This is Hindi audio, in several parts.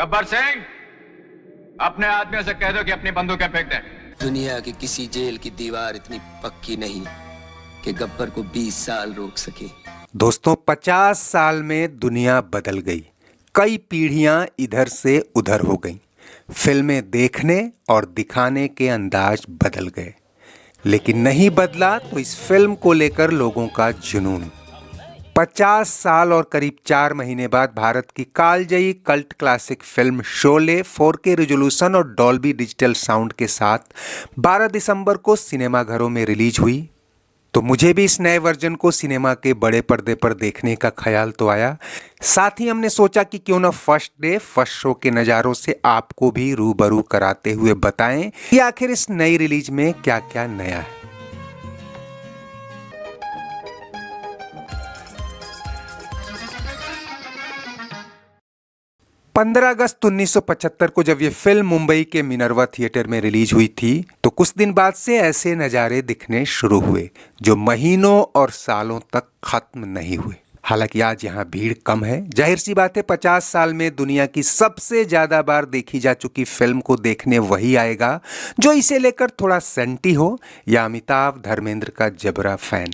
गब्बर सिंह, अपने आदमियों से कह दो कि अपनी बंदूकें फेंक दें। दुनिया की किसी जेल की दीवार इतनी पक्की नहीं कि गब्बर को 20 साल रोक सके। दोस्तों, 50 साल में दुनिया बदल गई। कई पीढ़ियां इधर से उधर हो गईं। फिल्में देखने और दिखाने के अंदाज बदल गए, लेकिन नहीं बदला तो इस फिल्म को लेकर लोगों का जुनून। 50 साल और करीब 4 महीने बाद भारत की कालजयी cult classic film Sholay 4K resolution और डॉल्बी डिजिटल साउंड के साथ 12 दिसंबर को सिनेमाघरों में रिलीज हुई। तो मुझे भी इस नए वर्जन को सिनेमा के बड़े पर्दे पर देखने का ख्याल तो आया। साथ ही हमने सोचा कि क्यों ना फर्स्ट डे फर्स्ट शो के नज़ारों से आपको भी रूबरू कराते हुए बताएं कि आखिर इस नई रिलीज में क्या क्या नया है। 15 अगस्त 1975 को जब ये फिल्म मुंबई के मिनर्वा थिएटर में रिलीज हुई थी, तो कुछ दिन बाद से ऐसे नज़ारे दिखने शुरू हुए जो महीनों और सालों तक खत्म नहीं हुए। हालांकि आज यहाँ भीड़ कम है। जाहिर सी बात है, 50 साल में दुनिया की सबसे ज्यादा बार देखी जा चुकी फिल्म को देखने वही आएगा जो इसे लेकर थोड़ा सेंटी हो या अमिताभ धर्मेंद्र का जबरा फैन।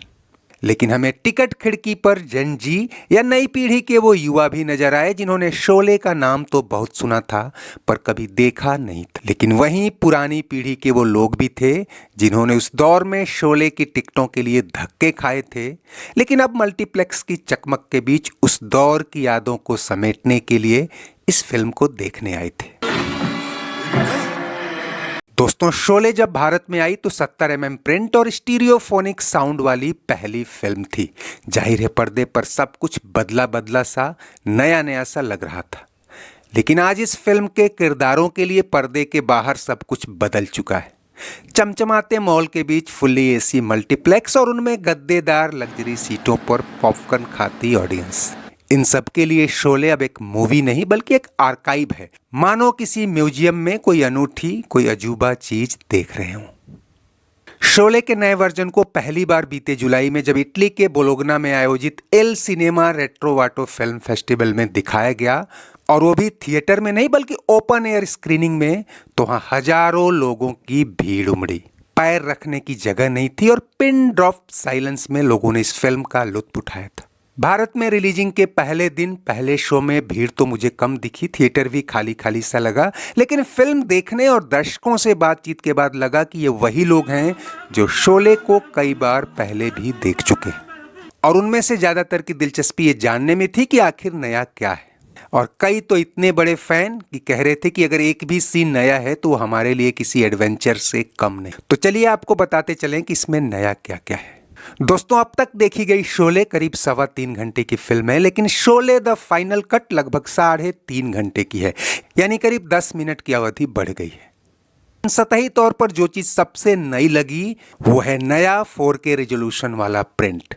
लेकिन हमें टिकट खिड़की पर जन जी या नई पीढ़ी के वो युवा भी नजर आए जिन्होंने शोले का नाम तो बहुत सुना था पर कभी देखा नहीं था। लेकिन वहीं पुरानी पीढ़ी के वो लोग भी थे जिन्होंने उस दौर में शोले की टिकटों के लिए धक्के खाए थे, लेकिन अब मल्टीप्लेक्स की चकमक के बीच उस दौर की यादों को समेटने के लिए इस फिल्म को देखने आए थे। दोस्तों, शोले जब भारत में आई तो 70 mm प्रिंट और स्टीरियोफोनिक साउंड वाली पहली फिल्म थी। जाहिर है, पर्दे पर सब कुछ बदला बदला सा, नया नया सा लग रहा था। लेकिन आज इस फिल्म के किरदारों के लिए पर्दे के बाहर सब कुछ बदल चुका है। चमचमाते मॉल के बीच फुल्ली एसी मल्टीप्लेक्स और उनमें गद्देदार लग्जरी सीटों पर पॉपकॉर्न खाती ऑडियंस, इन सब के लिए शोले अब एक मूवी नहीं बल्कि एक आर्काइव है। मानो किसी म्यूजियम में कोई अनूठी, कोई अजूबा चीज देख रहे हों। शोले के नए वर्जन को पहली बार बीते जुलाई में जब इटली के बोलोगना में आयोजित एल सिनेमा रेट्रोवाटो फिल्म फेस्टिवल में दिखाया गया, और वो भी थिएटर में नहीं बल्कि ओपन एयर स्क्रीनिंग में, तो वहां हजारों लोगों की भीड़ उमड़ी। पैर रखने की जगह नहीं थी और पिन ड्रॉप साइलेंस में लोगों ने इस फिल्म का लुत्फ उठाया था। भारत में रिलीजिंग के पहले दिन पहले शो में भीड़ तो मुझे कम दिखी, थिएटर भी खाली खाली सा लगा, लेकिन फिल्म देखने और दर्शकों से बातचीत के बाद लगा कि ये वही लोग हैं जो शोले को कई बार पहले भी देख चुके हैं। और उनमें से ज्यादातर की दिलचस्पी ये जानने में थी कि आखिर नया क्या है। और कई तो इतने बड़े फैन कि कह रहे थे कि अगर एक भी सीन नया है तो वो हमारे लिए किसी एडवेंचर से कम नहीं। तो चलिए आपको बताते चलें कि इसमें नया क्या क्या है। दोस्तों, अब तक देखी गई शोले करीब 3.25 घंटे की फिल्म है, लेकिन शोले द फाइनल कट लगभग 3.5 घंटे की है, यानी करीब 10 मिनट की अवधि बढ़ गई है। सतही तौर पर जो चीज सबसे नई लगी वो है नया 4K रिजोल्यूशन वाला प्रिंट।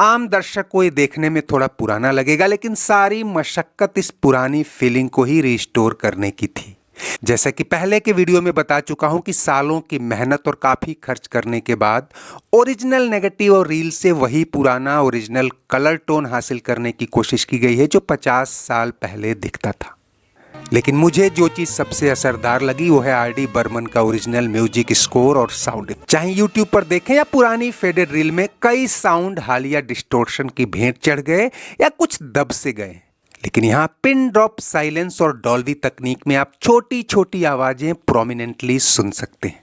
आम दर्शक को ये देखने में थोड़ा पुराना लगेगा, लेकिन सारी मशक्कत इस पुरानी फीलिंग को ही रिस्टोर करने की थी। जैसा कि पहले के वीडियो में बता चुका हूं कि सालों की मेहनत और काफी खर्च करने के बाद ओरिजिनल नेगेटिव और रील से वही पुराना ओरिजिनल कलर टोन हासिल करने की कोशिश की गई है जो 50 साल पहले दिखता था। लेकिन मुझे जो चीज सबसे असरदार लगी वो है RD बर्मन का ओरिजिनल म्यूजिक स्कोर और साउंड। चाहे यूट्यूब पर देखें या पुरानी फेडेड रील में, कई साउंड हालिया डिस्टोर्शन की भेंट चढ़ गए या कुछ दब से गए, लेकिन यहाँ पिन ड्रॉप साइलेंस और डॉल्बी तकनीक में आप छोटी छोटी आवाजें प्रोमिनेंटली सुन सकते हैं।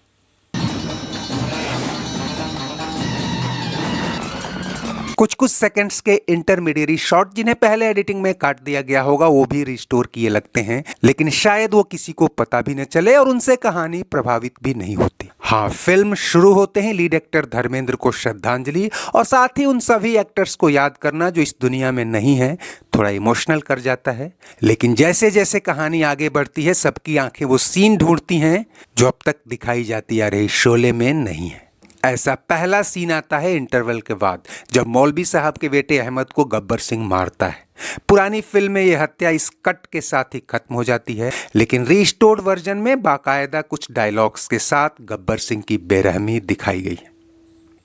कुछ कुछ सेकंड्स के इंटरमीडिएरी शॉट जिन्हें पहले एडिटिंग में काट दिया गया होगा वो भी रिस्टोर किए लगते हैं, लेकिन शायद वो किसी को पता भी न चले और उनसे कहानी प्रभावित भी नहीं होती। हाँ, फिल्म शुरू होते ही लीड एक्टर धर्मेंद्र को श्रद्धांजलि और साथ ही उन सभी एक्टर्स को याद करना जो इस दुनिया में नहीं है थोड़ा इमोशनल कर जाता है। लेकिन जैसे जैसे कहानी आगे बढ़ती है सबकी आंखें वो सीन ढूंढती हैं जो अब तक दिखाई जाती आ रही शोले में नहीं है। ऐसा पहला सीन आता है इंटरवल के बाद, जब मौलवी साहब के बेटे अहमद को गब्बर सिंह मारता है। पुरानी फिल्म में यह हत्या इस कट के साथ ही खत्म हो जाती है, लेकिन रीस्टोर्ड वर्जन में बाकायदा कुछ डायलॉग्स के साथ गब्बर सिंह की बेरहमी दिखाई गई है।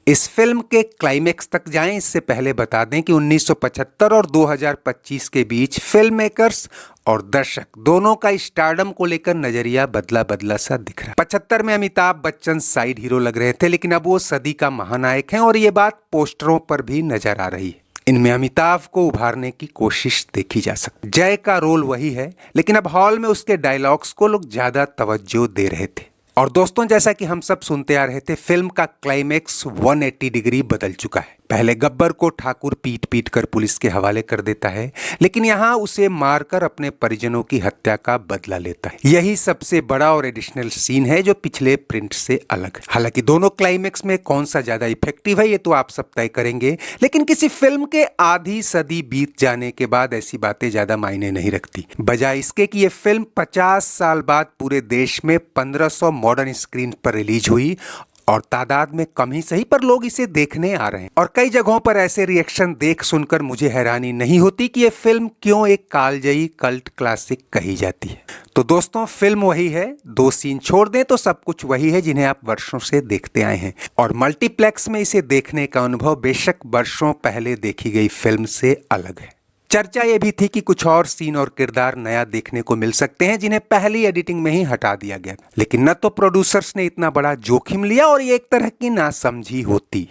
इस फिल्म के क्लाइमेक्स तक जाएं इससे पहले बता दें कि 1975 और 2025 के बीच फिल्म मेकर्स और दर्शक दोनों का स्टारडम को लेकर नजरिया बदला बदला सा दिख रहा है। 75 में अमिताभ बच्चन साइड हीरो लग रहे थे, लेकिन अब वो सदी का महानायक हैं और ये बात पोस्टरों पर भी नजर आ रही है। इनमें अमिताभ को उभारने की कोशिश देखी जा सकती। जय का रोल वही है, लेकिन अब हॉल में उसके डायलॉग्स को लोग ज्यादा तवज्जो दे रहे थे। और दोस्तों, जैसा कि हम सब सुनते आ रहे थे, फिल्म का क्लाइमेक्स 180 डिग्री बदल चुका है। पहले गब्बर को ठाकुर पीट पीट कर पुलिस के हवाले कर देता है, लेकिन यहाँ उसे मारकर अपने परिजनों की हत्या का बदला लेता है। यही सबसे बड़ा और एडिशनल सीन है जो पिछले प्रिंट से अलग है। हालांकि दोनों क्लाइमेक्स में कौन सा ज्यादा इफेक्टिव है ये तो आप सब तय करेंगे, लेकिन किसी फिल्म के आधी सदी बीत जाने के बाद ऐसी बातें ज्यादा मायने नहीं रखती। बजाय इसके कि ये फिल्म 50 साल बाद पूरे देश में 1500 मॉडर्न स्क्रीन पर रिलीज हुई और तादाद में कम ही सही पर लोग इसे देखने आ रहे हैं। और कई जगहों पर ऐसे रिएक्शन देख सुनकर मुझे हैरानी नहीं होती कि ये फिल्म क्यों एक कालजयी कल्ट क्लासिक कही जाती है। तो दोस्तों, फिल्म वही है, 2 सीन छोड़ दें तो सब कुछ वही है जिन्हें आप वर्षों से देखते आए हैं। और मल्टीप्लेक्स में इसे देखने का अनुभव बेशक वर्षों पहले देखी गई फिल्म से अलग है। चर्चा ये भी थी कि कुछ और सीन और किरदार नया देखने को मिल सकते हैं जिन्हें पहली एडिटिंग में ही हटा दिया गया, लेकिन न तो प्रोड्यूसर्स ने इतना बड़ा जोखिम लिया और ये एक तरह की नासमझी होती,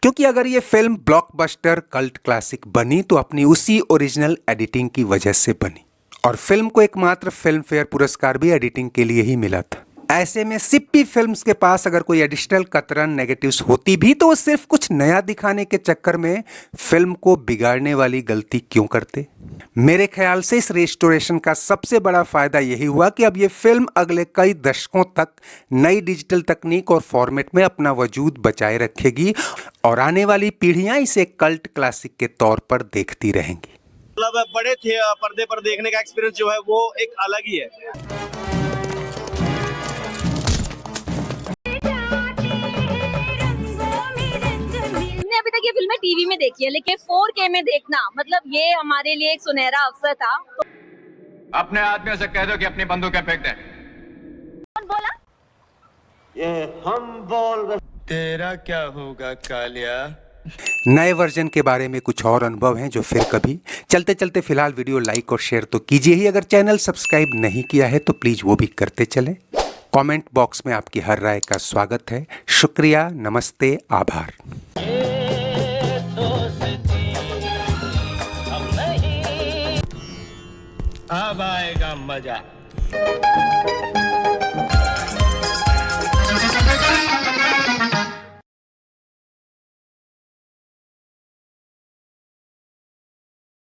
क्योंकि अगर ये फिल्म ब्लॉकबस्टर कल्ट क्लासिक बनी तो अपनी उसी ओरिजिनल एडिटिंग की वजह से बनी। और फिल्म को एकमात्र फिल्म फेयर पुरस्कार भी एडिटिंग के लिए ही मिला था। ऐसे में सिप्पी फिल्म्स के पास अगर कोई एडिशनल कतरन नेगेटिव्स होती भी तो वो सिर्फ कुछ नया दिखाने के चक्कर में फिल्म को बिगाड़ने वाली गलती क्यों करते। मेरे ख्याल से इस रेस्टोरेशन का सबसे बड़ा फायदा यही हुआ कि अब ये फिल्म अगले कई दशकों तक नई डिजिटल तकनीक और फॉर्मेट में अपना वजूद बचाए रखेगी और आने वाली पीढ़ियां इसे कल्ट क्लासिक के तौर पर देखती रहेंगी। मतलब बड़े थे पर्दे पर देखने का एक्सपीरियंस जो है वो एक अलग ही है। हमने अभी तक ये फिल्में टीवी में देखी है, लेकिन 4K में देखना मतलब ये हमारे लिए एक सुनहरा अवसर था। अपने आदमियों से कह दो कि अपनी बंदूकें फेंक दें। कौन बोला? ये हम बोल रहे। तेरा क्या होगा कालिया? नए वर्जन के बारे में कुछ और अनुभव हैं जो फिर कभी। चलते चलते फिलहाल वीडियो लाइक और शेयर तो कीजिए ही, अगर चैनल सब्सक्राइब नहीं किया है तो प्लीज वो भी करते चलें। कमेंट बॉक्स में आपकी हर राय का स्वागत है। शुक्रिया, नमस्ते, आभार। अब आएगा मजा।